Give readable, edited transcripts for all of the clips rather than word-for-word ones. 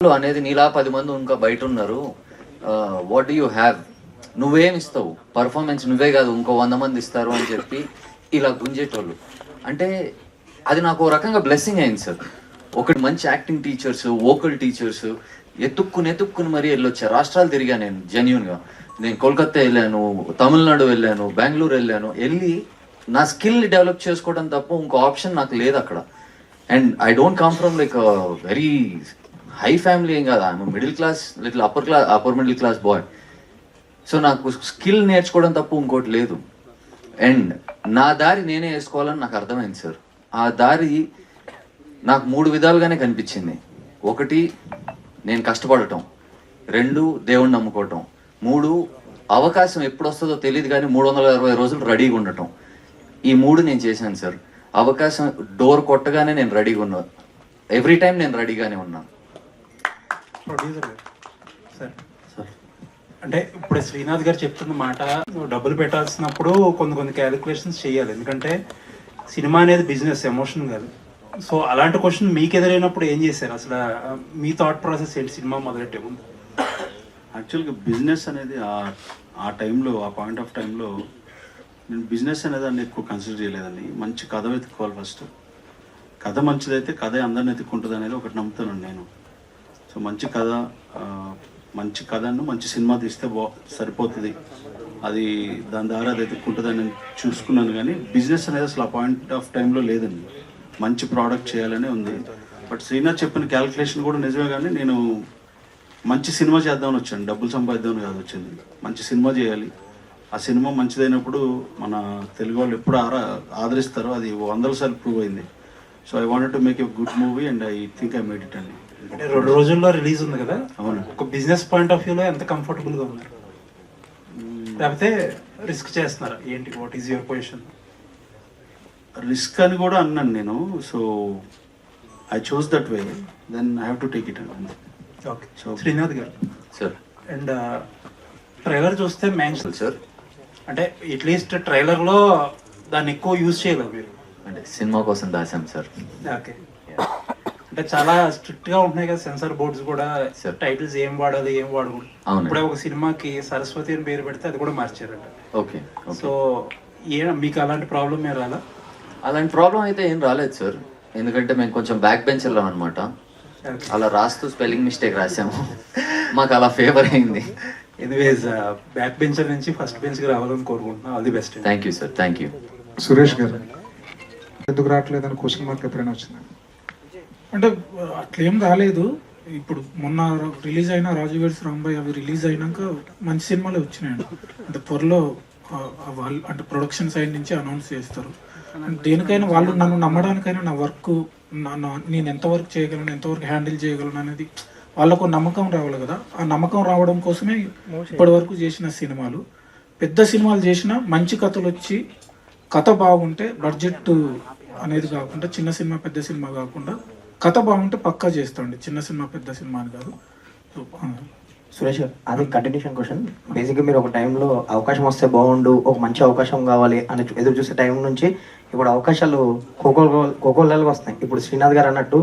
అనేది నీలా 10 మంది ఇంకా బయట ఉన్నారు. వాట్ డూ యూ హ్యావ్, నువ్వేం ఇస్తావు, పర్ఫార్మెన్స్ నువ్వే కాదు ఇంకో 100 మంది ఇస్తారు అని చెప్పి ఇలా గుంజేటోళ్ళు. అంటే అది నాకు ఒక రకంగా బ్లెస్సింగ్ అయింది సార్. ఒకటి మంచి యాక్టింగ్ టీచర్స్, వోకల్ టీచర్స్ ఎత్తుక్కుని మరీ వెళ్ళొచ్చారు. రాష్ట్రాలు తిరిగా నేను జెన్యూన్గా. నేను కోల్కత్తా వెళ్ళాను, తమిళనాడు వెళ్ళాను, బెంగళూరు వెళ్ళాను. వెళ్ళి నా స్కిల్ డెవలప్ చేసుకోవడం తప్ప ఇంకో ఆప్షన్ నాకు లేదు అక్కడ. And I don't come from like very high family ఏం కాదు, I'm middle class, little upper middle class boy. So నాకు స్కిల్ నేర్చుకోవడం తప్ప ఇంకోటి లేదు. అండ్ నా దారి నేనే వేసుకోవాలని నాకు అర్థమైంది సార్. ఆ దారి నాకు 3 విధాలుగానే కనిపించింది. 1 నేను కష్టపడటం, 2 దేవుణ్ణి నమ్ముకోవటం, 3 అవకాశం ఎప్పుడు వస్తుందో తెలియదు కానీ 360 రోజులు రెడీగా ఉండటం. ఈ 3 నేను చేశాను సార్. అవకాశం డోర్ కొట్టగానే నేను రెడీగా ఉన్నాను. ఎవ్రీ టైం నేను రెడీగానే ఉన్నాను. ప్రొడ్యూసర్ గారు సార్ అంటే ఇప్పుడు శ్రీనాథ్ గారు చెప్తున్న మాట, డబ్బులు పెట్టాల్సినప్పుడు కొన్ని క్యాలిక్యులేషన్స్ చేయాలి. ఎందుకంటే సినిమా అనేది బిజినెస్, ఎమోషన్ కాదు. సో అలాంటి క్వశ్చన్ మీకు ఎదురైనప్పుడు ఏం చేశారు? అసలు మీ థాట్ ప్రాసెస్ ఏంటి సినిమా మొదలెట్టే ముందు? యాక్చువల్గా బిజినెస్ అనేది ఆ టైంలో, ఆ పాయింట్ ఆఫ్ టైంలో నేను బిజినెస్ అనేది దాన్ని ఎక్కువ కన్సిడర్ చేయలేదండి. మంచి కథ వెతుక్కోవాలి ఫస్ట్. కథ మంచిదైతే కథ అందరిని ఎత్తుక్కుంటుంది అనేది ఒకటి నమ్ముతాను నేను. సో మంచి కథను మంచి సినిమా తీస్తే సరిపోతుంది, అది దాని ద్వారా అది ఎత్తుక్కుంటుందని నేను చూసుకున్నాను. కానీ బిజినెస్ అనేది అసలు ఆ పాయింట్ ఆఫ్ టైంలో లేదండి. మంచి ప్రోడక్ట్ చేయాలనే ఉంది. బట్ శ్రీనాథ్ చెప్పిన క్యాలిక్యులేషన్ కూడా నిజమే. కానీ నేను మంచి సినిమా చేద్దామని వచ్చాను, డబ్బులు సంపాదిద్దామని కాదు వచ్చింది. మంచి సినిమా చేయాలి. ఆ సినిమా మంచిదైనప్పుడు మన తెలుగు వాళ్ళు ఎప్పుడు ఆదరిస్తారో అది 100 సార్లు ప్రూవ్ అయింది. So I wanted to make a good movie and I think I made it అండి. అంటే 2 రోజుల్లో రిలీజ్ ఉంది కదా. అవును. ఒక బిజినెస్ పాయింట్ ఆఫ్ వ్యూలో ఎంత కంఫర్టబుల్గా ఉన్నారు? లేకపోతే రిస్క్ చేస్తున్నారా ఏంటి? What is your position? Risk అని కూడా అన్నాను నేను. So I choose that way, then I have to take it అండి. Okay. So Srinath garu sir, and trailer చూస్తే మ్యాన్షన్ సార్ అంటే అట్లీస్ట్ ట్రైలర్లో దాన్ని ఎక్కువ యూజ్ చేయలేదు మీరు. అంటే సినిమా కోసం దాసాం సార్. ఓకే. అంటే చాలా స్ట్రిక్ట్ గా ఉంటున్నాయి కదా సెన్సార్ బోర్డ్స్ కూడా, టైటిల్స్ ఏం వాడాలి ఏం వాడకూడదు. ఇప్పుడే ఒక సినిమాకి సరస్వతి అని పేరు పెడితే అది కూడా మార్చారంట. ఓకే. సో మీకు అలాంటి ప్రాబ్లం ఏం రాలా? అలాంటి ప్రాబ్లం అయితే ఏం రాలేదు సార్. ఎందుకంటే మేము కొంచెం బ్యాక్ బెంచ్ వెళ్ళాం అనమాట. అలా రాస్తూ స్పెల్లింగ్ మిస్టేక్ రాసాము. మాకు అలా ఫేవర్ అయింది. ఎనీవేస్ బ్యాక్ బెంచర్ నుంచి ఫస్ట్ బెంచ్కి రావాలని కోరుకుంటున్నాను. All the best. Thank you sir. Thank you. Suresh గారు ఎందుకు రావట్లేదని క్వశ్చన్ మార్క్ ఎప్పుడైనా వచ్చింది? అంటే అట్లేం రాలేదు. ఇప్పుడు మొన్న రిలీజ్ అయిన రాజు వెడ్స్ రాంబాయ్ అవి రిలీజ్ అయినాక మంచి సినిమాలు వచ్చినాయండి. అంటే త్వరలో వాళ్ళు అంటే ప్రొడక్షన్ సైడ్ నుంచి అనౌన్స్ చేస్తారు. దేనికైనా వాళ్ళు నన్ను నమ్మడానికైనా నా వర్క్ నేను ఎంతవరకు చేయగలను, ఎంతవరకు హ్యాండిల్ చేయగలను అనేది వాళ్ళకు నమ్మకం రావాలి కదా. ఆ నమ్మకం రావడం కోసమే ఇప్పటి వరకు చేసిన సినిమాలు. పెద్ద సినిమాలు చేసిన మంచి కథలు వచ్చి కథ బాగుంటే, బడ్జెట్ అనేది కాకుండా చిన్న సినిమా పెద్ద సినిమా కాకుండా కథ బాగుంటే పక్కా చేస్తాండి. చిన్న సినిమా పెద్ద సినిమా అని కాదు. సురేష్ గారు, అది కంటిన్యూషన్ క్వశ్చన్. బేసిక్గా మీరు ఒక టైంలో అవకాశం వస్తే బాగుండు, ఒక మంచి అవకాశం కావాలి అని ఎదురు చూసే టైం నుంచి ఇప్పుడు అవకాశాలు కోకోలకి వస్తాయి. ఇప్పుడు శ్రీనాథ్ గారు అన్నట్టు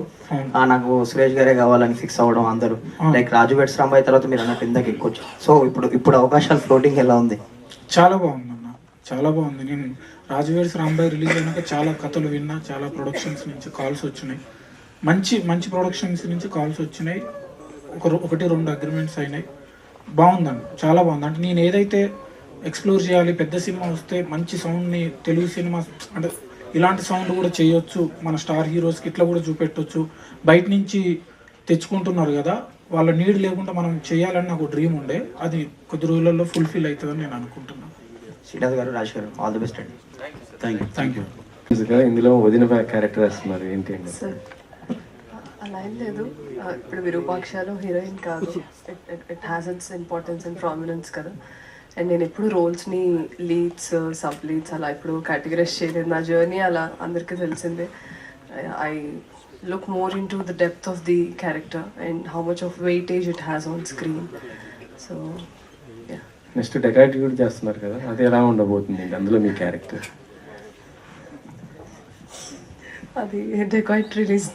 నాకు సురేష్ గారే కావాలని ఫిక్స్ అవ్వడం అందరూ, లైక్ రాజు వెడ్స్ రాంబాయ్ తర్వాత మీరు అన్నట్టు ఇందాక ఎక్కొచ్చు. సో ఇప్పుడు అవకాశాలు ఫ్లోటింగ్ ఎలా ఉంది? చాలా బాగుంది అన్న, చాలా బాగుంది. నేను రాజు వెడ్స్ రాంబాయ్ రిలీజ్ అయినాక చాలా కథలు విన్నా, చాలా ప్రొడక్షన్స్ నుంచి కాల్స్ వచ్చినాయి. మంచి ప్రొడక్షన్స్ నుంచి కాల్స్ వచ్చినాయి. 1-2 అగ్రిమెంట్స్ అయినాయి. బాగుందండి, చాలా బాగుంది. అంటే నేను ఏదైతే ఎక్స్ప్లోర్ చేయాలి, పెద్ద సినిమా వస్తే మంచి సౌండ్ని, తెలుగు సినిమా అంటే ఇలాంటి సౌండ్ కూడా చేయొచ్చు, మన స్టార్ హీరోస్కి ఇట్లా కూడా చూపెట్టవచ్చు. బయట నుంచి తెచ్చుకుంటున్నారు కదా, వాళ్ళ నీడ్ లేకుండా మనం చేయాలని నాకు డ్రీమ్ ఉండే. అది కొద్ది రోజులలో ఫుల్ఫిల్ అవుతుందని నేను అనుకుంటున్నాను. శ్రీనాథ్ గారు, రాజ్ గారు, ఆల్ ది బెస్ట్ అండి. Thank you. ఇందులో వదిన క్యారెక్టర్ వేస్తున్నారు ఏంటి అండి? అలా ఏం లేదు. ఇప్పుడు విరూపాక్షలో హీరోయిన్ కాదు. It has its importance and prominence కదా. అండ్ నేను ఎప్పుడు రోల్స్ని లీడ్స్, సబ్ లీడ్స్ అలా ఇప్పుడు కేటగరైజ్ చేయలేదు. నా జర్నీ అలా అందరికీ తెలిసిందే. I look more in to the depth of the character and how much of weightage it has on screen. So next dacoit కూడా చేస్తున్నారు కదా, అది ఎలా ఉండబోతుంది అందులో మీ క్యారెక్టర్? అది డెకాయిట్ రిలీజ్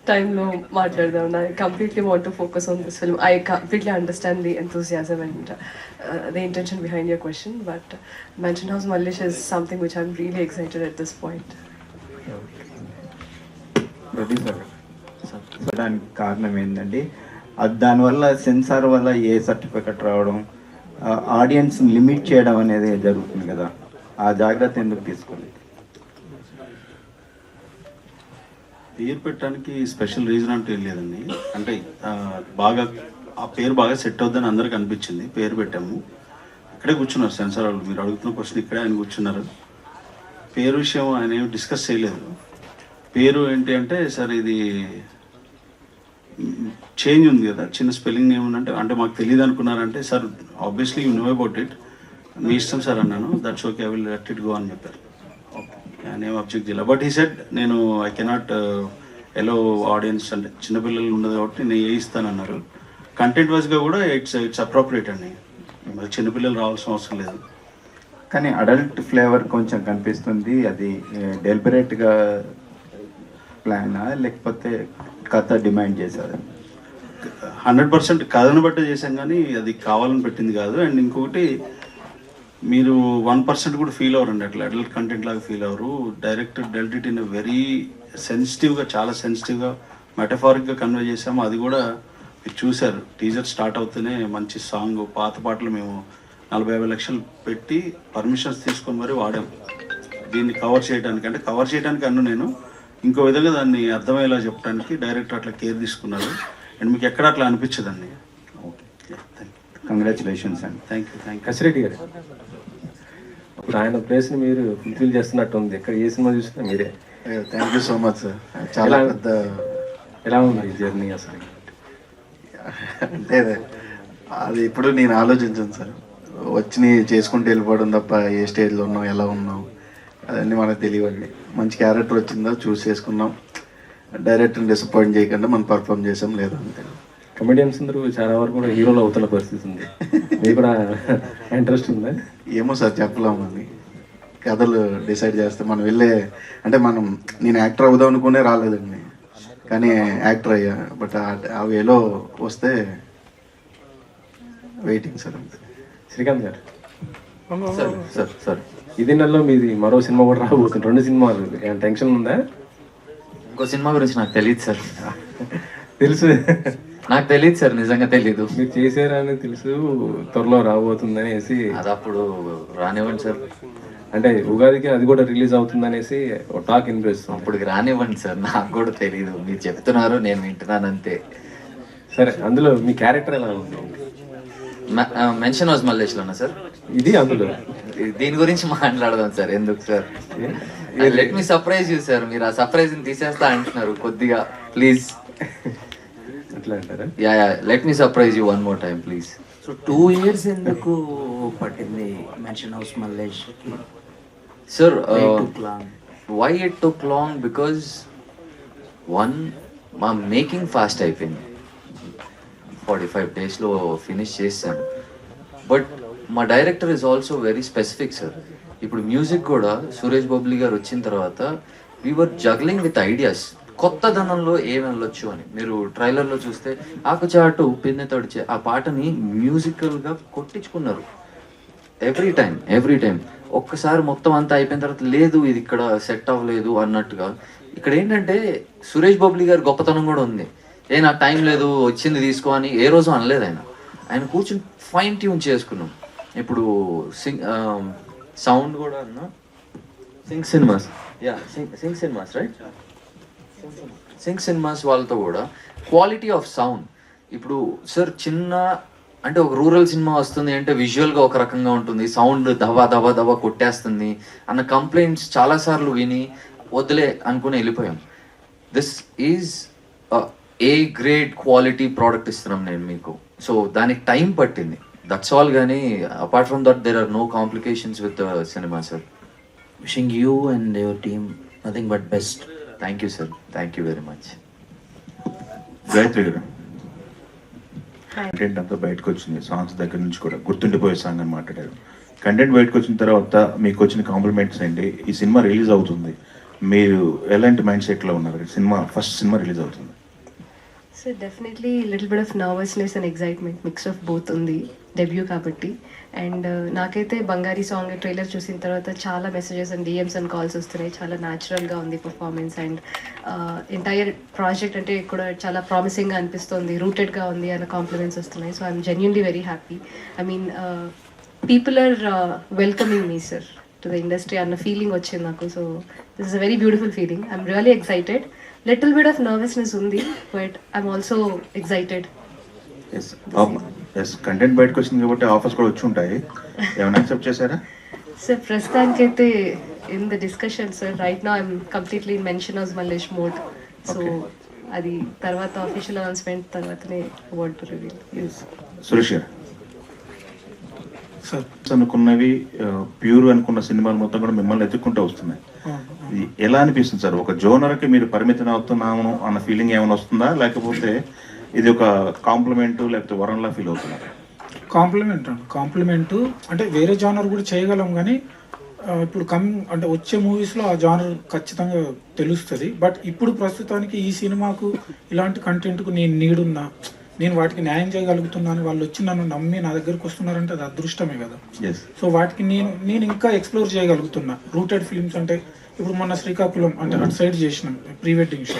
టైంలో మాట్లాడదాం. I completely want to focus on this film. I completely understand the enthusiasm and the intention behind your question, but mention house Mallesh is something which I'm really excited at this point. Producer దానికి కారణం ఏంటంటే అది దానివల్ల censor వల్ల A certificate రావడం, audience limit చేయడం అనేది జరుగుతుంది కదా, ఆ జాగ్రత్త ఎందుకు తీసుకోలేదు? పేరు పెట్టడానికి స్పెషల్ రీజన్ అంటే ఏం లేదండి. అంటే బాగా ఆ పేరు బాగా సెట్ అవుద్దని అందరికి అనిపించింది, పేరు పెట్టాము. ఇక్కడే కూర్చున్నారు సెన్సార్ వాళ్ళు, మీరు అడుగుతున్న క్వశ్చన్ ఇక్కడే ఆయన కూర్చున్నారు. పేరు విషయం ఆయన ఏమి డిస్కస్ చేయలేదు. పేరు ఏంటి అంటే సార్ ఇది చేంజ్ ఉంది కదా, చిన్న స్పెల్లింగ్ ఏముందంటే అంటే మాకు తెలియదు అనుకున్నారంటే, sir obviously you know about it, మీ ఇష్టం సార్ అన్నాను. That's okay, I will let it go అని చెప్పారు. నేనేం అబ్జెక్ట్ చేయలేదు. బట్ హీ సెడ్ నేను ఐ కెనాట్ ఎలో ఆడియన్స్, అంటే చిన్నపిల్లలు ఉండదు కాబట్టి నేను ఏ ఇస్తానన్నారు. కంటెంట్ వైజ్గా కూడా ఇట్స్ అప్రోప్రియేట్ అండి, మరి చిన్నపిల్లలు రావాల్సిన అవసరం లేదు. కానీ అడల్ట్ ఫ్లేవర్ కొంచెం కనిపిస్తుంది. అది డెలిబరేట్గా ప్లానా లేకపోతే కథ డిమాండ్ చేశారు? 100% కథను బట్టే చేశాం కానీ అది కావాలని పెట్టింది కాదు. అండ్ ఇంకొకటి, మీరు 1% కూడా ఫీల్ అవ్వరండి అట్లా అడల్ట్ కంటెంట్ లాగా ఫీల్ అవ్వరు. Director dwelt it in very సెన్సిటివ్గా, చాలా సెన్సిటివ్గా మెటఫారిక్గా కన్వే చేసాము. అది కూడా మీరు చూశారు, టీజర్ స్టార్ట్ అవుతూనే మంచి సాంగ్, పాత పాటలు మేము 40-50 లక్షలు పెట్టి పర్మిషన్స్ తీసుకొని మరీ వాడాం దీన్ని కవర్ చేయడానికి. అంటే కవర్ చేయడానికి అన్ను నేను ఇంకో విధంగా దాన్ని అర్థమయ్యేలా చెప్పడానికి డైరెక్టర్ అట్లా కేర్ తీసుకున్నారు. అండ్ మీకు ఎక్కడ అట్లా అనిపించదండి. ఓకే, థ్యాంక్ యూ, కంగ్రాచులేషన్స్ అండి. Thank you. కసిరెడ్డి గారు, ఇప్పుడు ఆయన ప్లేస్ని మీరు ఫుల్ఫిల్ చేస్తున్నట్టు ఉంది. ఎక్కడ ఏ సినిమా చూసినా మీరే. Thank you so much sir. చాలా పెద్ద, ఎలా ఉంది ఈ జర్నీ అసలు? అంటే అది ఇప్పుడు నేను ఆలోచించాను సార్, వచ్చి చేసుకుంటూ వెళ్ళిపోవడం తప్ప ఏ స్టేజ్లో ఉన్నాం, ఎలా ఉన్నాం అవన్నీ మనకు తెలియవండి. మంచి క్యారెక్టర్ వచ్చిందో చూస్ చేసుకున్నాం, డైరెక్టర్ని డిసప్పాయింట్ చేయకుండా మనం పర్ఫామ్ చేసాం, లేదా అంతే. కమెడియన్స్ అందరూ చాలా వరకు కూడా హీరోలు అవుతున్న పరిస్థితి ఉంది, మీకు కూడా ఇంట్రెస్ట్ ఉందా? ఏమో సార్ చెప్పలేము, అని కథలు డిసైడ్ చేస్తే మనం వెళ్ళే, అంటే నేను యాక్టర్ అవుదాం అనుకునే రాలేదండి, కానీ యాక్టర్ అయ్యా. బట్ ఆ వేలో వస్తే వెయిటింగ్ సార్. శ్రీకాంత్ గారు, సార్ సార్ సార్ ఇది నెలలో మీది మరో సినిమా కూడా రాబోతుంది, 2 సినిమాలు. ఏమైనా టెన్షన్ ఉందా? ఇంకో సినిమా గురించి నాకు తెలియదు సార్. తెలుసు, నాకు తెలియదు సార్, నిజంగా తెలీదు. మీరు చేశారని తెలుసు, త్వరలో రాబోతుందనేసి. అది అప్పుడు రానివ్వండి సార్, అంటే ఉగాదికి అది కూడా రిలీజ్ అవుతుందనేసి టాక్ వినిపిస్తుంది. అప్పటికి రానివ్వండి సార్, నాకు కూడా తెలీదు. మీరు చెప్తున్నారు, నేను వింటున్నాను అంతే. సరే, అందులో మీ క్యారెక్టర్ ఎలా ఉంది? మెన్షన్ హౌస్ మల్లేష్లోనా సార్? ఇది అందులో దీని గురించి మాట్లాడదాం సార్, ఎందుకు sir? Let me surprise you sir. మీరు ఆ సర్ప్రైజ్ తీసేస్తా అంటున్నారు కొద్దిగా, ప్లీజ్. అట్లా అంటారా? Yeah let me surprise you 1 more time please. So 2 years ఎందుకు పట్టింది mansion house Mallesh? Sir long? Why it took long? Because 1, మా మేకింగ్ ఫాస్ట్ అయిపోయింది, 45 daysలో ఫినిష్ చేశాను. బట్ మా director is also very specific sir. ఇప్పుడు మ్యూజిక్ కూడా సురేష్ బబ్లీ గారు వచ్చిన తర్వాత వీఆర్ జగ్లింగ్ విత్ ఐడియాస్, కొత్త ధనంలో ఏం వెళ్ళొచ్చు అని. మీరు ట్రైలర్లో చూస్తే ఆకుచాటు పిన్నె తడిచే ఆ పాటని మ్యూజికల్గా కొట్టించుకున్నారు ఎవ్రీ టైం. ఒక్కసారి మొత్తం అంతా అయిపోయిన తర్వాత లేదు ఇది ఇక్కడ సెట్ అవ్వలేదు అన్నట్టుగా. ఇక్కడ ఏంటంటే సురేష్ బబ్లీ గారి గొప్పతనం కూడా ఉంది. నాకు టైం లేదు, వచ్చింది తీసుకో అని ఏ రోజు అనలేదు ఆయన కూర్చుని ఫైన్ ట్యూన్ చేసుకున్నాం. ఇప్పుడు సౌండ్ కూడా అన్నా, Singh cinemas right, Singh cinemas వాళ్ళతో కూడా క్వాలిటీ ఆఫ్ సౌండ్. ఇప్పుడు సార్ చిన్న, అంటే ఒక రూరల్ సినిమా వస్తుంది అంటే విజువల్గా ఒక రకంగా ఉంటుంది, సౌండ్ దబా కొట్టేస్తుంది అన్న కంప్లైంట్స్ చాలాసార్లు విని వదిలే అనుకుని వెళ్ళిపోయాం. This is A grade quality product ఇస్తున్నాం నేను మీకు. సో దానికి టైం పట్టింది, దట్స్ ఆల్. కానీ apart from that there are no complications with cinema sir. Wishing you and your team nothing but best. Thank you sir, thank you very much. Gayatri garu, content అంతా బయటకు వచ్చింది, songs దగ్గర నుంచి కూడా గుర్తుండిపోయే సాంగ్ అని మాట్లాడారు. కంటెంట్ బయటకు వచ్చిన తర్వాత మీకు వచ్చిన కాంప్లిమెంట్స్ ఏంటి? ఈ సినిమా రిలీజ్ అవుతుంది, మీరు ఎలాంటి మైండ్ సెట్లో ఉన్నారు? సినిమా ఫస్ట్ సినిమా రిలీజ్ అవుతుంది. So definitely little bit of nervousness and excitement mix of both ఉంది, డెబ్యూ కాబట్టి. అండ్ నాకైతే బంగారీ సాంగ్ ట్రైలర్ చూసిన తర్వాత చాలా messages and DMs and calls వస్తున్నాయి. చాలా న్యాచురల్గా ఉంది పర్ఫార్మెన్స్ అండ్ ఎంటైర్ ప్రాజెక్ట్ అంటే కూడా చాలా ప్రామిసింగ్గా అనిపిస్తుంది, రూటెడ్గా ఉంది అన్న కాంప్లిమెంట్స్ వస్తున్నాయి. So I'm genuinely very happy. I mean people are welcoming me sir to the industry అన్న ఫీలింగ్ వచ్చింది నాకు. So this is a very beautiful feeling. I'm really excited. Little bit of nervousness ఉంది, but I'm also excited. As content బయటకు వచ్చింది కాబట్టి offers కూడా వచ్చి ఉంటాయి. ఏమైనా యాక్సెప్ట్ చేశారా? సార్ ప్రస్తుతానికైతే in the discussion sir, right now I'm completely in mention house Mallesh mode. So అది తర్వాత ఆఫీషియల్ అనౌన్స్మెంట్ తర్వాతనే వాంట్ టు రివీల్. సురేష్ గారు, సార్ అనుకున్నవి ప్యూర్ అనుకున్న సినిమాలు మొత్తం కూడా మిమ్మల్ని ఎత్తుక్కుంటూ వస్తున్నాయి. ఇది ఎలా అనిపిస్తుంది సార్? ఒక జోనర్కి మీరు పరిమితం అవుతున్నాము అన్న ఫీలింగ్ ఏమైనా వస్తుందా, లేకపోతే ఇది ఒక కాంప్లిమెంట్ లేకపోతే వరంలా ఫీల్ అవుతున్నారు? కాంప్లిమెంటు అంటే వేరే జానర్ కూడా చేయగలం, కానీ ఇప్పుడు అంటే వచ్చే మూవీస్లో ఆ జానర్ ఖచ్చితంగా తెలుస్తుంది. బట్ ఇప్పుడు ప్రస్తుతానికి ఈ సినిమాకు ఇలాంటి కంటెంట్కు నేను నీడున్నా, నేను వాటికి న్యాయం చేయగలుగుతున్నాను, వాళ్ళు వచ్చి నన్ను నమ్మి నా దగ్గరకు వస్తున్నారంటే అది అదృష్టమే కదా. సో వాటికి నేను ఇంకా ఎక్స్ప్లోర్ చేయగలుగుతున్నా. రూటెడ్ ఫిల్మ్స్ అంటే ఇప్పుడు మొన్న శ్రీకాకుళం అంటే అటు సైడ్ చేసినాం ప్రీ వెడ్డింగ్ షో.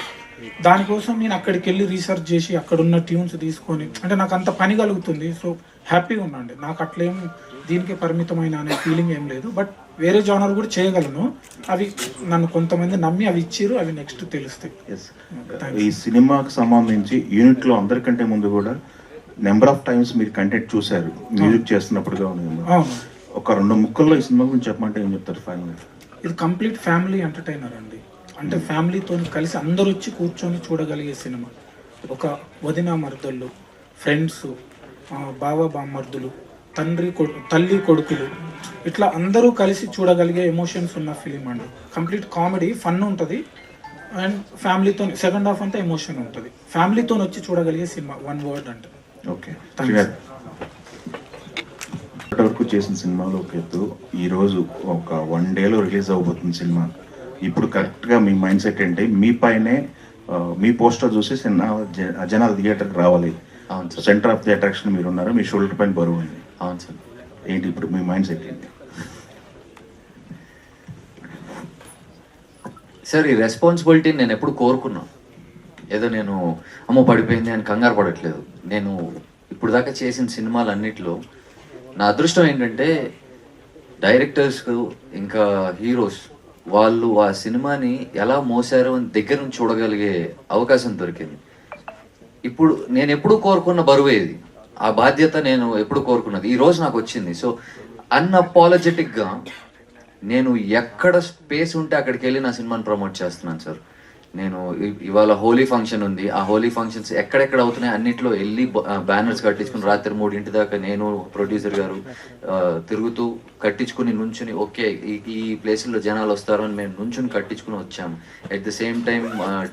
దానికోసం నేను అక్కడికి వెళ్ళి రీసెర్చ్ చేసి అక్కడ ఉన్న ట్యూన్స్ తీసుకొని అంటే నాకు అంత పని కలుగుతుంది. సో హ్యాపీగా ఉన్నాండి. నాకు అట్లేం దీనికి పరిమితమైన అనే ఫీలింగ్ ఏం లేదు. బట్ వేరే జానర్ కూడా చేయగలను. అవి నన్ను కొంతమంది నమ్మి అవి ఇచ్చిర్రు, అవి నెక్స్ట్ తెలుస్తాయి. ఈ సినిమాకి సంబంధించి యూనిట్ లో అందరికంటే ముందు కూడా నెంబర్ ఆఫ్ టైమ్స్ మీరు కంటెంట్ చూశారు మ్యూజిక్ చేస్తున్నప్పుడుగా ఉంది. ఒక 2 ముక్కల్లో ఈ సినిమా గురించి చెప్పమంటే ఏం చెప్తారు ఫైనల్? ఇది కంప్లీట్ ఫ్యామిలీ ఎంటర్టైనర్ అండి. అంటే ఫ్యామిలీతో కలిసి అందరూ వచ్చి కూర్చొని చూడగలిగే సినిమా. ఒక వదిన మర్దళ్ళు, ఫ్రెండ్స్, బావ బామ్మర్దులు, తల్లి కొడుకులు, ఇట్లా అందరూ కలిసి చూడగలిగే ఎమోషన్స్ ఉన్న ఫిలిం అండి. కంప్లీట్ కామెడీ, ఫన్ ఉంటుంది అండ్ ఫ్యామిలీతో సెకండ్ హాఫ్ అంతా ఎమోషన్ ఉంటుంది. ఫ్యామిలీతో వచ్చి చూడగలిగే సినిమా, 1 వర్డ్ అంటే. ఓకే, వరకు చేసిన సినిమాలో ఒక ఎత్తు, ఈరోజు ఒక 1 డేలో రిలీజ్ అవబోతుంది సినిమా. ఇప్పుడు కరెక్ట్గా మీ మైండ్ సెట్ ఏంటి? మీ పైనే మీ పోస్టర్ చూసి జనాలు థియేటర్కి రావాలి, సెంటర్ ఆఫ్ ది అట్రాక్షన్ మీరు ఉన్నారు, మీ షోల్డర్ పైన బరువు ఉంది. అవును సార్. ఏంటి ఇప్పుడు మీ మైండ్ సెట్ ఏంటి సార్? ఈ రెస్పాన్సిబిలిటీని నేను ఎప్పుడు కోరుకున్నా. ఏదో నేను అమ్మో పడిపోయింది అని కంగారు పడట్లేదు. నేను ఇప్పుడు దాకా చేసిన సినిమాలన్నిటిలో నా అదృష్టం ఏంటంటే డైరెక్టర్స్కు ఇంకా హీరోస్ వాళ్ళు ఆ సినిమాని ఎలా మోసారో అని దగ్గర నుంచి చూడగలిగే అవకాశం దొరికింది. ఇప్పుడు నేను ఎప్పుడు కోరుకున్న బరువే ఇది. ఆ బాధ్యత నేను ఎప్పుడు కోరుకున్నది ఈరోజు నాకు వచ్చింది. సో అన్అపాలజెటిక్గా నేను ఎక్కడ స్పేస్ ఉంటే అక్కడికి వెళ్ళి నా సినిమాని ప్రమోట్ చేస్తున్నాను సార్. నేను ఇవాళ హోలీ ఫంక్షన్ ఉంది, ఆ హోలీ ఫంక్షన్స్ ఎక్కడెక్కడ అవుతున్నాయి అన్నిట్లో వెళ్ళి బ్యానర్స్ కట్టించుకుని రాత్రి 3 దాకా నేను ప్రొడ్యూసర్ గారు తిరుగుతూ కట్టించుకుని నుంచుని ఓకే ఈ ప్లేసుల్లో జనాలు వస్తారు అని మేము నుంచుని కట్టించుకుని వచ్చాము. At the same time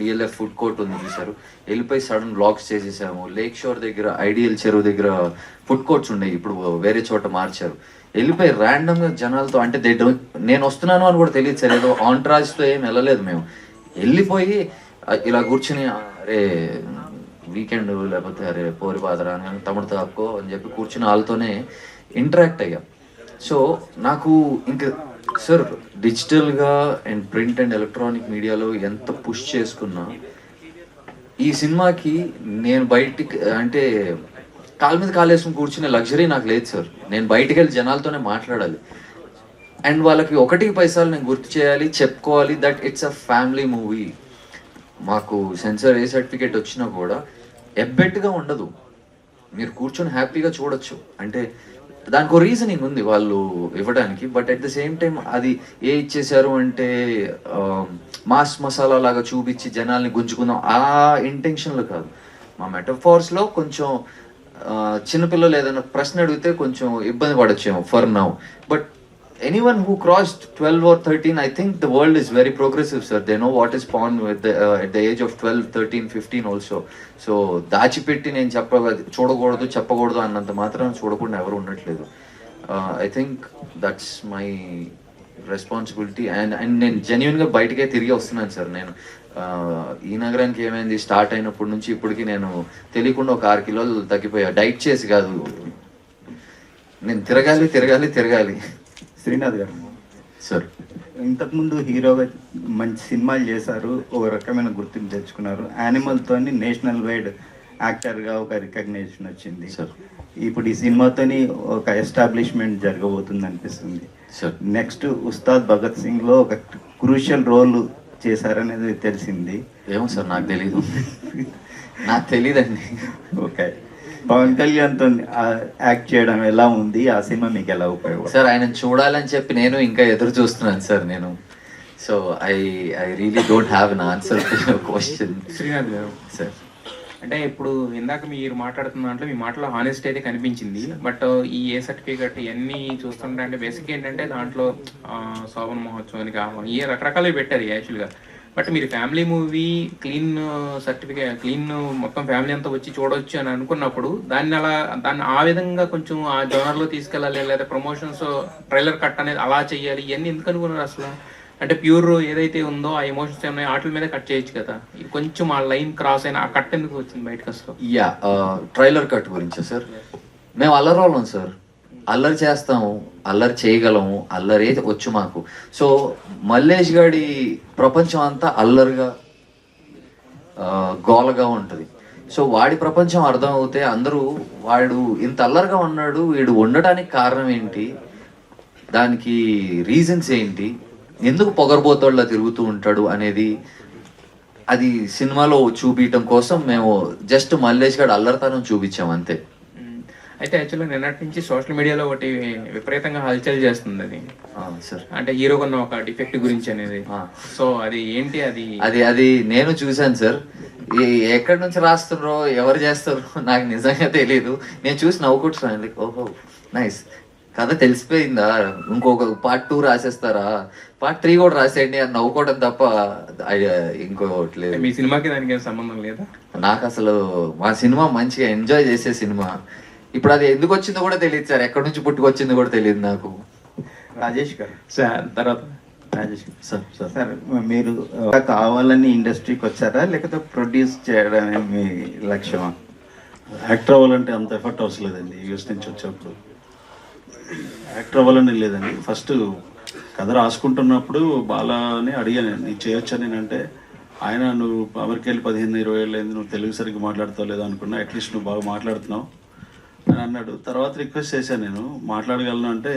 DLF food court ఉంది చూసారు, వెళ్ళిపోయి సడన్ బ్లాక్స్ చేసేసాము. లేక్ షోర్ దగ్గర ఐడియల్ చెరువు దగ్గర ఫుడ్ కోర్ట్స్ ఉన్నాయి, ఇప్పుడు వేరే చోట మార్చారు. వెళ్ళిపోయి ర్యాండమ్గా జనాలతో అంటే నేను వస్తున్నాను అని కూడా తెలియదు సార్. ఏదో ఆంట్రాజ్తో ఏం వెళ్ళలేదు, మేము వెళ్ళిపోయి ఇలా కూర్చుని అరే వీకెండ్ లేకపోతే అరే పోరి పాదరా అని తమ్ముడు తక్కువ అని చెప్పి కూర్చుని వాళ్ళతోనే ఇంటరాక్ట్ అయ్యా. సో నాకు ఇంకా సార్ డిజిటల్గా అండ్ ప్రింట్ అండ్ ఎలక్ట్రానిక్ మీడియాలో ఎంత పుష్ చేసుకున్నా ఈ సినిమాకి నేను బయటికి అంటే కాలు మీద కాలేసుకుని కూర్చునే లగ్జరీ నాకు లేదు సార్. నేను బయటికి వెళ్ళి జనాలతోనే మాట్లాడాలి అండ్ వాళ్ళకి 1 పైసలు నేను గుర్తు చేయాలి, చెప్పుకోవాలి that it's a family movie. మాకు సెన్సార్ ఏ సర్టిఫికేట్ వచ్చినా కూడా ఎబ్బెట్టుగా ఉండదు, మీరు కూర్చొని హ్యాపీగా చూడొచ్చు. అంటే దానికి రీజనింగ్ ఉంది వాళ్ళు ఇవ్వడానికి. But at the same time అది ఇచ్చేసారు అంటే మాస్ మసాలా లాగా చూపించి జనాల్ని గుంజుకుందాం ఆ ఇంటెన్షన్లో కాదు. మా మెటఫార్స్లో కొంచెం చిన్నపిల్లలు ఏదైనా ప్రశ్న అడిగితే కొంచెం ఇబ్బంది పడొచ్చేమో for now. But anyone who crossed 12 or 13, I think the world is very progressive sir. They know what is porn at the age of 12, 13, 15 also. So దాచిపెట్టి నేను చూడకూడదు చెప్పకూడదు అన్నంత మాత్రం చూడకుండా ఎవరు ఉండట్లేదు. I think that's my responsibility. And నేను జెన్యున్గా బయటకే తిరిగి వస్తున్నాను సార్. నేను ఈ నగరానికి ఏమైంది స్టార్ట్ అయినప్పటి నుంచి ఇప్పటికి నేను తెలియకుండా ఒక 6 కిలోలు తగ్గిపోయా. డైట్ చేసి కాదు, నేను తిరగాలి. శ్రీనాథ్ గారు సార్, ఇంతకుముందు హీరోగా మంచి సినిమాలు చేశారు, ఒక రకమైన గుర్తింపు తెచ్చుకున్నారు. యానిమల్తోని నేషనల్ వైడ్ యాక్టర్గా ఒక రికగ్నేషన్ వచ్చింది. సార్, ఇప్పుడు ఈ సినిమాతోని ఒక ఎస్టాబ్లిష్మెంట్ జరగబోతుంది అనిపిస్తుంది. సార్, నెక్స్ట్ ఉస్తాద్ భగత్ సింగ్లో ఒక క్రూషియల్ రోల్ చేశారనేది తెలిసింది. ఏమో సార్, నాకు తెలీదండి. ఓకే, పవన్ కళ్యాణ్తో యాక్ట్ చేయడం ఎలా ఉంది? ఆ సినిమా మీకు ఎలా ఉపయోగపడుతుంది? సార్, ఆయన చూడాలని చెప్పి నేను ఇంకా ఎదురు చూస్తున్నాను సార్. నేను so I really don't have an answer to your question. Srinath garu sir, అంటే ఇప్పుడు ఇందాక మీరు మాట్లాడుతున్న దాంట్లో మీ మాటలో హానెస్ట్ అయితే కనిపించింది. బట్ ఈ ఏ సర్టిఫికేట్ ఇవన్నీ చూస్తుంటే అంటే బేసిక్ ఏంటంటే దాంట్లో శోభన మహోత్సవానికి ఆహ్వానం ఏ రకరకాలు పెట్టారు యాక్చువల్గా. బట్ మీరు family movie clean certificate clean మొత్తం ఫ్యామిలీ అంతా వచ్చి చూడవచ్చు అని అనుకున్నప్పుడు దాన్ని ఆ విధంగా కొంచెం ఆ జోనర్లో తీసుకెళ్ళాలి, లేదా ప్రమోషన్స్ ట్రైలర్ కట్ అనేది అలా చేయాలి, ఇవన్నీ ఎందుకు అనుకున్నారు అసలు? అంటే ప్యూర్ ఏదైతే ఉందో ఆ ఎమోషన్స్ ఏమన్నా వాటి మీద కట్ చేయొచ్చు కదా. ఇది కొంచెం ఆ లైన్ క్రాస్ అయిన ఆ కట్ ఎందుకు వచ్చింది బయటకు అసలు? యా, ట్రైలర్ కట్ గురించా సార్? మేము అల్లరోళ్ళం సార్, అల్లరి చేస్తాము, అల్లరి చేయగలము, అల్లరే వచ్చు మాకు. సో మల్లేష్ గాడి ప్రపంచం అంతా అల్లరిగా గోలగా ఉంటుంది. సో వాడి ప్రపంచం అర్థం అవుతే అందరూ వాడు ఇంత అల్లరిగా ఉన్నాడు, వీడు ఉండటానికి కారణం ఏంటి, దానికి రీజన్స్ ఏంటి, ఎందుకు పొగరబోతోళ్ళ తిరుగుతూ ఉంటాడు అనేది అది సినిమాలో చూపించడం కోసం మేము జస్ట్ మల్లేష్ గారు అల్లరితనం చూపించాం అంతే. అయితే యాక్చువల్గా నిన్నటి నుంచి సోషల్ మీడియాలో ఒకటి విపరీతంగా హల్చల్ చేస్తుంది అది సార్, అంటే హీరో కొన్న ఒక డిఫెక్ట్ గురించి అనేది. సో అది ఏంటి? అది నేను చూశాను సార్. ఎక్కడి నుంచి రాస్తున్నారో ఎవరు చేస్తారో నాకు నిజంగా తెలీదు. నేను చూసి నవ్వుకుంటున్నాను, లైక్ ఓహో నైస్, కథ తెలిసిపోయిందా, ఇంకొక పార్ట్ 2 రాసేస్తారా, పార్ట్ 3 కూడా రాసేయండి అని నవ్వుకోవడం తప్ప ఇంకోటి లేదు. మీ సినిమాకి దానికి ఏం సంబంధం లేదా? నాకు అసలు మా సినిమా మంచిగా ఎంజాయ్ చేసే సినిమా. ఇప్పుడు అది ఎందుకు వచ్చిందో కూడా తెలియదు సార్, ఎక్కడి నుంచి పుట్టుకొచ్చిందో కూడా తెలియదు నాకు. రాజేష్ గారు సార్, తర్వాత రాజేష్ సార్, మీరు కావాలని ఇండస్ట్రీకి వచ్చారా లేకపోతే ప్రొడ్యూస్ చేయడమే మీ లక్ష్యమా? యాక్టర్ అవ్వాలంటే అంత ఎఫర్ట్ అవసరం లేదండి. యూఎస్ నుంచి వచ్చేప్పుడు యాక్టర్ అవ్వాలని లేదండి. ఫస్ట్ కథ రాసుకుంటున్నప్పుడు బాలాని అడిగాను, నీ చేయొచ్చా? నేనంటే ఆయన నువ్వు అమెరికా వెళ్ళి 15-20 ఏళ్ళు అయింది, నువ్వు తెలుగు సరిగ్గా మాట్లాడుతావు లేదా అనుకున్నా, అట్లీస్ట్ నువ్వు బాగా మాట్లాడుతున్నావు అని అన్నాడు. తర్వాత రిక్వెస్ట్ చేశాను, నేను మాట్లాడగలను అంటే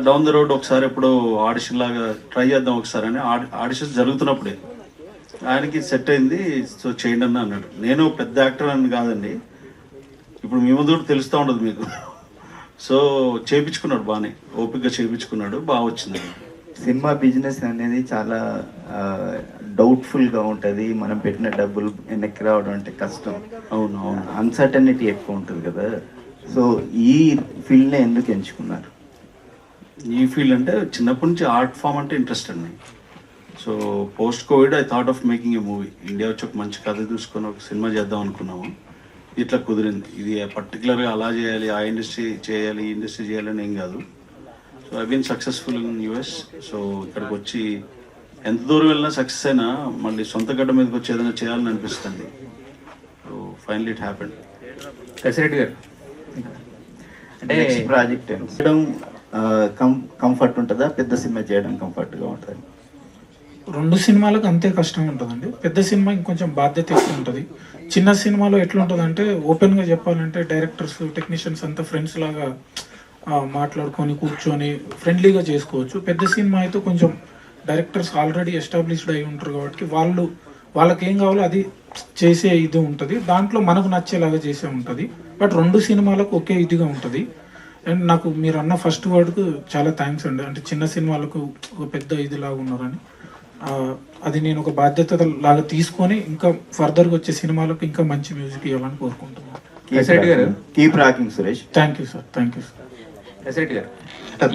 డౌన్ ద రోడ్ ఒకసారి ఎప్పుడో ఆడిషన్ లాగా ట్రై చేద్దాం ఒకసారి అని ఆడిషన్స్ జరుగుతున్నప్పుడే ఆయనకి సెట్ అయింది. సో చేయండి అన్న అన్నాడు. నేను పెద్ద యాక్టర్ అని కాదండి, ఇప్పుడు మీ ముందు కూడా తెలుస్తూ ఉండదు మీకు. సో చేయించుకున్నాడు, బాగానే ఓపికగా చేయించుకున్నాడు, బాగా వచ్చింది. సినిమా బిజినెస్ అనేది చాలా డౌట్ఫుల్గా ఉంటుంది. మనం పెట్టిన డబ్బులు వెనక్కి రావడం అంటే కష్టం. అవును, అన్సర్టనిటీ ఎక్కువ ఉంటుంది కదా. సో ఈ ఫీల్డ్ని ఎందుకు ఎంచుకున్నారు? ఈ ఫీల్డ్ అంటే చిన్నప్పటి నుంచి ఆర్ట్ ఫామ్ అంటే ఇంట్రెస్ట్ అండి. So post Covid I thought of making a movie. India వచ్చి ఒక మంచి కథ చూసుకొని ఒక సినిమా చేద్దాం అనుకున్నాము. ఇట్లా కుదిరింది. ఇది పర్టికులర్గా అలా చేయాలి, ఆ ఇండస్ట్రీ చేయాలి, ఈ ఇండస్ట్రీ చేయాలని ఏం కాదు. So I been successful in US. So ఇక్కడికి వచ్చి ఎంత దూరం వెళ్ళినా సక్సెస్ అయినా మళ్ళీ సొంత గడ్డ మీదకి వచ్చి ఏదైనా చేయాలని అనిపిస్తుంది. So finally it happened. Kasireddy గారు, అంటే ప్రాజెక్ట్ చేయడం కంఫర్ట్ ఉంటుందా, పెద్ద సినిమా చేయడం కంఫర్ట్గా ఉంటుంది? 2 సినిమాలకు అంతే కష్టం ఉంటుందండి. పెద్ద సినిమా ఇంకొంచెం బాధ్యత ఎక్కువ ఉంటుంది. చిన్న సినిమాలో ఎట్లుంటుంది అంటే ఓపెన్గా చెప్పాలంటే డైరెక్టర్స్ టెక్నీషియన్స్ అంతా ఫ్రెండ్స్ లాగా మాట్లాడుకొని కూర్చొని ఫ్రెండ్లీగా చేసుకోవచ్చు. పెద్ద సినిమా అయితే కొంచెం డైరెక్టర్స్ ఆల్రెడీ ఎస్టాబ్లిష్డ్ అయి ఉంటారు కాబట్టి వాళ్ళకి ఏం కావాలో అది చేసే ఇది ఉంటుంది. దాంట్లో మనకు నచ్చేలాగా చేసే ఉంటుంది. బట్ 2 సినిమాలకు ఒకే ఇదిగా ఉంటుంది. అండ్ నాకు మీరు అన్న ఫస్ట్ వర్డ్కు చాలా థ్యాంక్స్ అండి. అంటే చిన్న సినిమాలకు ఒక పెద్ద ఇది లాగా ఉన్నారని, అది నేను ఒక బాధ్యత లాగా తీసుకొని ఇంకా ఫర్దర్గా వచ్చే సినిమాలకు ఇంకా మంచి మ్యూజిక్ ఇవ్వాలని కోరుకుంటున్నాను. Keep rocking Suresh. Thank you sir. Kasireddy గారు,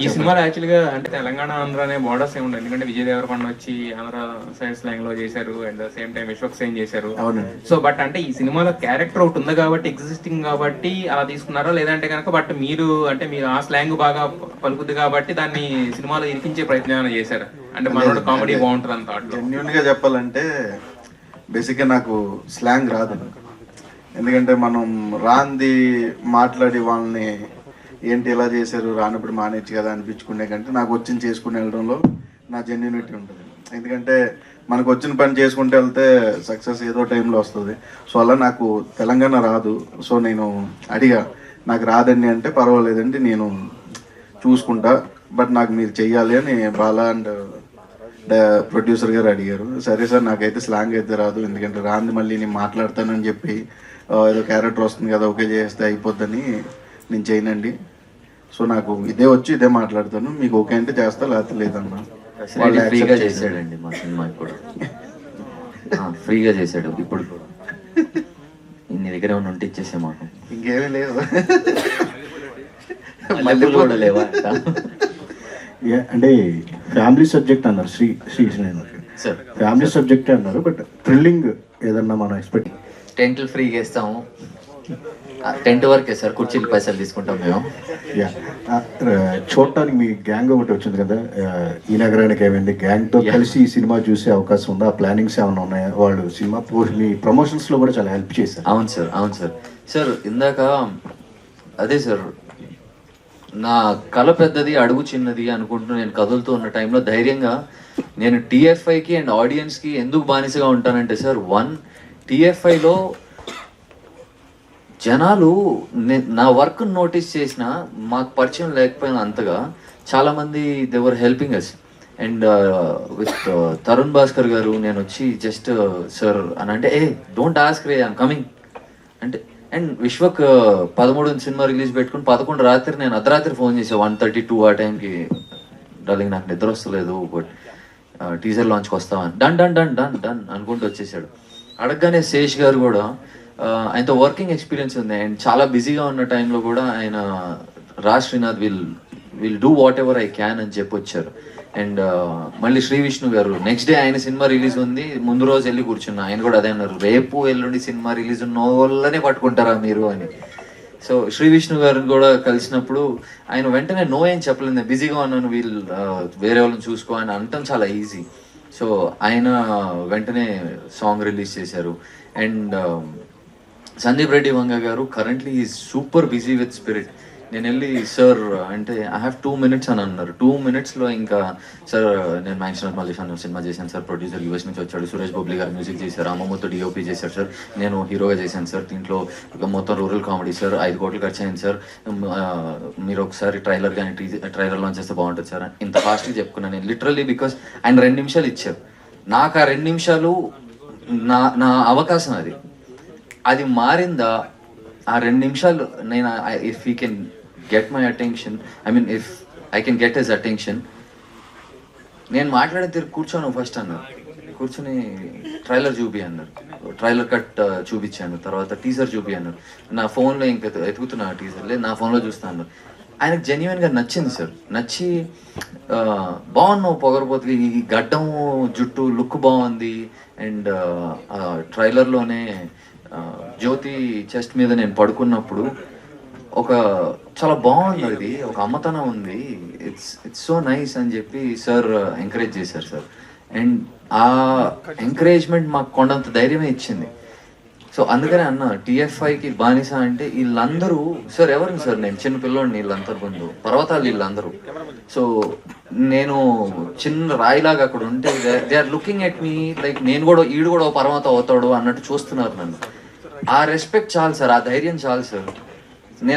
ఈ సినిమాలో యాక్చువల్గా అంటే తెలంగాణ ఆంధ్ర అనే బోర్డర్స్ ఏమి ఉండదు, ఎందుకంటే విజయ్ దేవరకొండ వచ్చి ఆంధ్ర సైడ్ స్లాంగ్ లో చేశారు and same time Vishwak Sen చేశారు. సో బట్ అంటే ఈ సినిమాలో క్యారెక్టర్ ఒకటి ఉంది కాబట్టి ఎగ్జిస్టింగ్ కాబట్టి అలా తీసుకున్నారా, లేదంటే కనుక బట్ మీరు ఆ స్లాంగ్ బాగా పలుకుద్ది కాబట్టి దాన్ని సినిమాలో ఇరికించే ప్రయత్నం చేశారు, అంటే మనోడు కామెడీ బాగుంటుంది అంత థాట్. జెన్యున్ గా చెప్పాలంటే బేసిక్గా నాకు స్లాంగ్ రాదు, ఎందుకంటే మనం రాంది మాట్లాడి వాళ్ళని ఏంటి ఇలా చేశారు రానప్పుడు మానేచ్చు కదా అనిపించుకునే కంటే నాకు వచ్చింది చేసుకుని వెళ్ళడంలో నా జెన్యునిటీ ఉంటుంది. ఎందుకంటే మనకు వచ్చిన పని చేసుకుంటూ వెళ్తే సక్సెస్ ఏదో టైంలో వస్తుంది. సో అలా నాకు తెలంగాణ రాదు. సో నేను అడిగా నాకు రాదండి అంటే పర్వాలేదండి నేను చూసుకుంటా, బట్ నాకు మీరు చెయ్యాలి అని బాలా అండ్ ప్రొడ్యూసర్ గారు అడిగారు. సరే సార్ నాకైతే స్లాంగ్ అయితే రాదు, ఎందుకంటే రాంది మళ్ళీ నేను మాట్లాడతానని చెప్పి ఏదో క్యారెక్టర్ వస్తుంది కదా ఓకే చేస్తే అయిపోద్దని నేను చేయనండి. సో నాకు ఇదే వచ్చి ఇదే మాట్లాడతాను, మీకు ఓకే అంటే చేస్తా లేకపోతే లేదన్నా. ఫ్రీగా చేశాడండి మా సినిమా కూడా, ఫ్రీగా చేశాడు. ఇప్పుడు నీ దగ్గర ఏమైనా ఉంటే ఇచ్చేసే మాకు, ఇంకేమీ లేదు. మళ్ళీ కూడా లేవా అంటే ఫ్యామిలీ సబ్జెక్ట్ అన్నారు సార్, ఫ్యామిలీ సబ్జెక్ట్ అన్నారు, బట్ థ్రిల్లింగ్ ఏదన్నా మనం ఎక్స్పెక్ట్. టెంట్లు ఫ్రీగా ఇస్తాము, టెంట్ వరకే సార్, కుర్చీలు పైసలు తీసుకుంటాం మేము. చూడటానికి మీ గ్యాంగ్ ఒకటి వచ్చింది కదా ఈ నగరానికి, ఏమైంది గ్యాంగ్తో కలిసి ఈ సినిమా చూసే అవకాశం ఉందా? ప్లానింగ్స్ ఏమైనా ఉన్నాయా? వాళ్ళు సినిమా మీ ప్రమోషన్స్లో కూడా చాలా హెల్ప్ చేశారు. అవును సార్, అవును సార్. సార్ ఇందాక అదే సార్, నా కళ పెద్దది అడుగు చిన్నది అనుకుంటూ నేను కదులుతూ ఉన్న టైంలో ధైర్యంగా నేను టీఎఫ్ఐకి అండ్ ఆడియన్స్కి ఎందుకు బానిసగా ఉంటానంటే సార్, టీఎఫ్ఐలో జనాలు నా వర్క్ నోటీస్ చేసిన మాకు పరిచయం లేకపోయినా అంతగా చాలామంది they were helping us. And with Tarun Bhaskar garu నేను వచ్చి జస్ట్ సార్ అని అంటే డోంట్ ఆస్క్ రే ఐమ్ కమింగ్ అంటే, అండ్ విశ్వక్ 13 సినిమా రిలీజ్ పెట్టుకుని 11 రాత్రి నేను అర్ధరాత్రి ఫోన్ చేసాను 1:32 ఆ టైంకి, డార్లింగ్ నాకు నిద్ర వస్తలేదు బట్ టీజర్ లాంచ్కి వస్తామని, done done done done done అనుకుంటూ వచ్చేసాడు. అడగగానే శేష్ గారు కూడా ఆయనతో వర్కింగ్ ఎక్స్పీరియన్స్ ఉంది అండ్ చాలా బిజీగా ఉన్న టైంలో కూడా ఆయన Raj Srinath will do what ever I can అని చెప్పి వచ్చారు. అండ్ మళ్ళీ శ్రీ విష్ణు గారు నెక్స్ట్ డే ఆయన సినిమా రిలీజ్ ఉంది, ముందు రోజు వెళ్ళి కూర్చున్నా, ఆయన కూడా అదే అన్నారు, రేపు ఎల్లుండి సినిమా రిలీజ్ ఉన్న వాళ్ళనే పట్టుకుంటారా మీరు అని. సో శ్రీ విష్ణు గారిని కూడా కలిసినప్పుడు ఆయన వెంటనే నో ఏం చెప్పలేదు, బిజీగా ఉన్నాను వేరే వాళ్ళని చూసుకో అని అనటం చాలా ఈజీ. సో ఆయన వెంటనే సాంగ్ రిలీజ్ చేశారు. అండ్ సందీప్ రెడ్డి వంగ గారు currently is super busy with spirit. నేను వెళ్ళి సార్ అంటే ఐ హ్యావ్ 2 minutes అని అన్నారు. 2 minutesలో ఇంకా సార్ నేను మ్యాన్షన్ మల్లేషన్ సినిమా చేశాను సార్, ప్రొడ్యూసర్ యూఎస్ నుంచి వచ్చాడు, సురేష్ బొబ్లీ గారు మ్యూజిక్ చేశారు, అమ్మమ్మతో డిఓపి చేశారు సార్, నేను హీరోగా చేశాను సార్, దీంట్లో మొత్తం రూరల్ కామెడీ సార్, 5 కోట్లు ఖర్చు అయింది సార్, మీరు ఒకసారి ట్రైలర్ కానీ ట్రైలర్ లాంచ్ చేస్తే బాగుంటుంది సార్, ఇంత ఫాస్ట్గా చెప్పుకున్నాను నేను లిటరల్లీ. బికాస్ ఆయన 2 నిమిషాలు ఇచ్చారు నాకు, ఆ 2 నిమిషాలు నా అవకాశం, అది మారిందా ఆ 2 నిమిషాలు నేను if you can get my attention, I mean if I can get his attention, నేను మాట్లాడే తిరిగి కూర్చోను ఫస్ట్ అన్నారు, కూర్చొని ట్రైలర్ చూపి అన్నారు, ట్రైలర్ కట్ చూపించాను, తర్వాత టీజర్ చూపి అన్నారు, నా ఫోన్లో ఇంకా ఎతుకుతున్నా టీజర్ లేదు నా ఫోన్లో చూస్తా అన్నారు. ఆయనకు జెన్యున్గా నచ్చింది సార్, నచ్చి బాగున్నావు పొగరపోతుంది, ఈ గడ్డం జుట్టు లుక్ బాగుంది, అండ్ ట్రైలర్లోనే జ్యోతి చెస్ట్ మీద నేను పడుకున్నప్పుడు ఒక చాలా బాగుంది, అది ఒక అమ్మతనం ఉంది, ఇట్స్ సో నైస్ అని చెప్పి సార్ ఎంకరేజ్ చేశారు సార్. అండ్ ఆ ఎంకరేజ్మెంట్ మాకు కొండంత ధైర్యమే ఇచ్చింది. సో అందుకనే అన్న టీఎఫ్ఐకి బానిస అంటే వీళ్ళందరూ సార్ ఎవరిని సార్, నేను చిన్న పిల్లోడిని, వీళ్ళందరూ ముందు పర్వతాలు వీళ్ళందరూ. సో నేను చిన్న రాయిలాగా అక్కడ ఉంటే they are looking at me like నేను కూడా ఈడు కూడా పర్వతం అవుతాడు అన్నట్టు చూస్తున్నారు నన్ను. ఆ రెస్పెక్ట్ చాలు సార్, ఆ ధైర్యం చాలు సార్. నేను